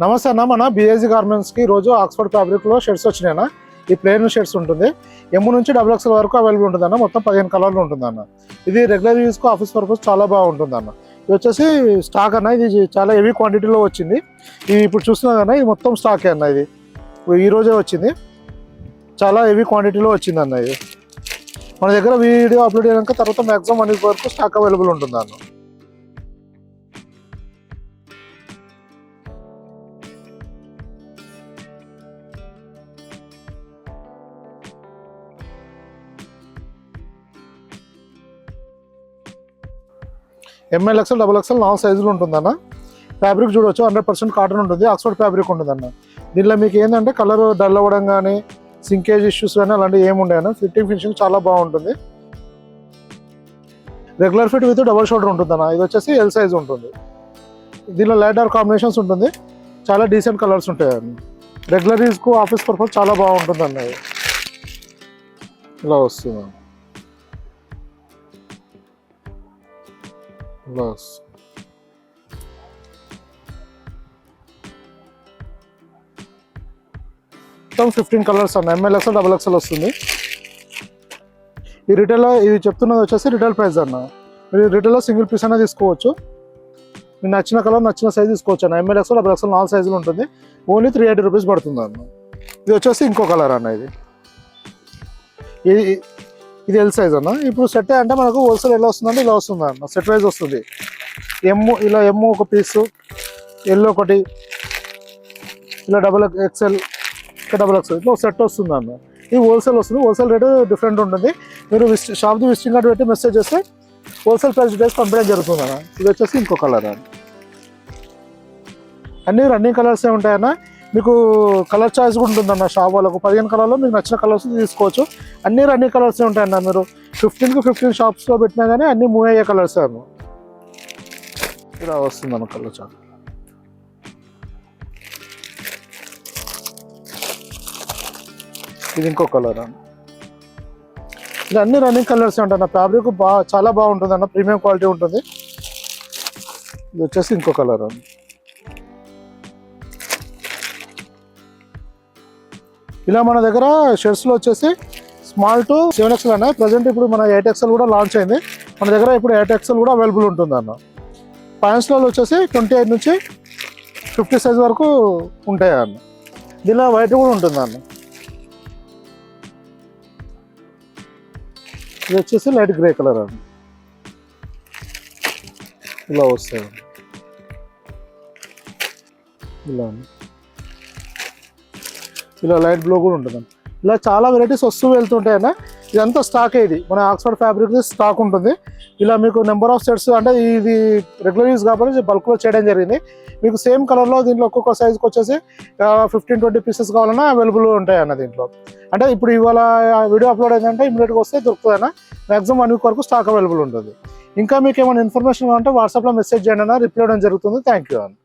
నమస్తే అన్న, మన బిఏజీ గార్మెంట్స్కి ఈరోజు ఆక్స్ఫర్డ్ ఫ్యాబ్రిక్లో షర్ట్స్ వచ్చినాయన్న. ఈ ప్లెయిన్ షర్ట్స్ ఉంటుంది, ఎమ్ నుంచి XXL వరకు అవైలబుల్ ఉంటుందన్న. మొత్తం 15 కలర్లు ఉంటుందన్న. ఇది రెగ్యులర్ యూస్కు ఆఫీస్ పర్పస్ చాలా బాగుంటుందన్న. ఇది వచ్చేసి స్టాక్ అన్న, ఇది చాలా హెవీ క్వాంటిటీలో వచ్చింది. ఇది ఇప్పుడు చూస్తున్నా కన్నా ఇది మొత్తం స్టాకే అన్న. ఇది ఈరోజే వచ్చింది, చాలా హెవీ క్వాంటిటీలో వచ్చిందన్న. ఇది మన దగ్గర వీడియో అప్లోడ్ చేయడానికి తర్వాత మ్యాక్సిమం 1 వీక్ వరకు స్టాక్ అవైలబుల్ ఉంటుందన్న. ML XL XXL 4 సైజులు ఉంటుందన్న. ఫ్యాబ్రిక్ చూడవచ్చు, 100% కాటన్ ఉంటుంది, ఆక్స్ఫర్డ్ ఫ్యాబ్రిక్ ఉంటుందన్న. దీనిలో మీకు ఏంటంటే కలర్ డల్ అవ్వడం కానీ సింకేజ్ ఇష్యూస్ కానీ అలాంటివి ఏమి ఉండేనా. ఫినిషింగ్ చాలా బాగుంటుంది. Regular fit with double shoulder ఉంటుందన్న. ఇది వచ్చేసి L సైజ్ ఉంటుంది. దీనిలో లైట్ డార్క్ కాంబినేషన్స్ ఉంటుంది, చాలా డీసెంట్ కలర్స్ ఉంటాయన్న. రెగ్యులర్ యూస్కు ఆఫీస్ పర్పస్ చాలా బాగుంటుంది అన్న. ఇలా వస్తుంది మొత్తం 15 కలర్స్ అన్న. ML XL XXL వస్తుంది. ఈ రిటైల్లో ఇది చెప్తున్నది వచ్చేసి రిటైల్ ప్రైస్ అన్న. మీరు రిటైల్లో సింగిల్ పీస్ అయినా తీసుకోవచ్చు, మీకు నచ్చిన కలర్ నచ్చిన సైజ్ తీసుకోవచ్చు అన్న. ML XL XXL 4 సైజులు ఉంటుంది, ఓన్లీ 380 రూపీస్ పడుతుంది అన్న. ఇది వచ్చేసి ఇంకో కలర్ అన్న. ఇది L సైజ్ అన్న. ఇప్పుడు సెట్ అంటే మనకు హోల్సేల్ ఎలా వస్తుందంటే ఇలా వస్తుంది అన్న. సెట్ వైజ్ వస్తుంది. ఇలా ఎమ్ ఒక పీసు, L ఒకటి, ఇలా XXL XXL ఇట్లా సెట్ వస్తుంది అన్న. ఇది హోల్సేల్ వస్తుంది. హోల్సేల్ రేటు డిఫరెంట్ ఉంటుంది. మీరు షాప్ది విజిటింగ్ కార్డు పెట్టి మెసేజ్ చేస్తే హోల్సేల్ ప్రైస్ డీటెయిల్స్ పంపించడం జరుగుతుంది అన్న. ఇది వచ్చేసి ఇంకో కలర్ అన్న. అన్ని రన్నింగ్ కలర్సే ఉంటాయన్న. మీకు కలర్ చాయిస్ కూడా ఉంటుందన్న. షాప్ వాళ్ళకు 15 కలర్లో మీకు నచ్చిన కలర్స్ తీసుకోవచ్చు. అన్ని రన్నింగ్ కలర్సే ఉంటాయన్న. మీరు 15కి 15 షాప్స్లో పెట్టినా కానీ అన్ని మూవ్ అయ్యే కలర్సే అన్న. ఇలా వస్తుందన్న కలర్ చార్ట్. ఇది ఇంకో కలర్ అన్న. ఇది అన్ని రన్నింగ్ కలర్సే ఉంటాయన్న. ఫ్యాబ్రిక్ చాలా బాగుంటుంది అన్న, ప్రీమియం క్వాలిటీ ఉంటుంది. ఇది వచ్చేసి ఇంకో కలర్ అన్న. ఇలా మన దగ్గర షర్ట్స్లో వచ్చేసి స్మాల్ టు 7XL అన్న. ప్రజెంట్ ఇప్పుడు మన 8XL కూడా లాంచ్ అయింది. మన దగ్గర ఇప్పుడు 8XL కూడా అవైలబుల్ ఉంటుంది అన్న. ప్యాంట్స్లో వచ్చేసి 28 నుంచి 50 సైజ్ వరకు ఉంటాయి అన్న. దీనిలో వైట్ కూడా ఉంటుంది అన్న. ఇది వచ్చేసి లైట్ గ్రే కలర్ అన్న. ఇలా వస్తాయి ఇలా లైట్ బ్లూ కూడా ఉంటుంది. ఇలా చాలా వెరైటీస్ వస్తూ వెళ్తుంటాయన్న. ఇదంతా స్టాకే. ఇది మన ఆక్స్ఫర్డ్ ఫ్యాబ్రిక్ స్టాక్ ఉంటుంది. ఇలా మీకు నెంబర్ ఆఫ్ సెట్స్ అంటే ఇది రెగ్యులర్ యూస్ కాబట్టి బల్క్లో చేయడం జరిగింది. మీకు సేమ్ కలర్లో దీంట్లో ఒక్కొక్క సైజ్కి వచ్చేసి 15-20 పీసెస్ కావాలన్నా అవైలబుల్ ఉంటాయి అన్న. దీంట్లో అంటే ఇప్పుడు ఇవాళ వీడియో అప్లోడ్ అయిందంటే ఇమీడియట్గా వస్తే దొరుకుతుంది అన్న. మ్యాక్సిమం 1 వీక్ వరకు స్టాక్ అవైలబుల్ ఉంటుంది. ఇంకా మీకు ఏమైనా ఇన్ఫర్మేషన్ కావాలంటే వాట్సాప్లో మెసేజ్ చేయండి అన్న, రిప్లై ఇవ్వడం జరుగుతుంది. థ్యాంక్ యూ అన్న.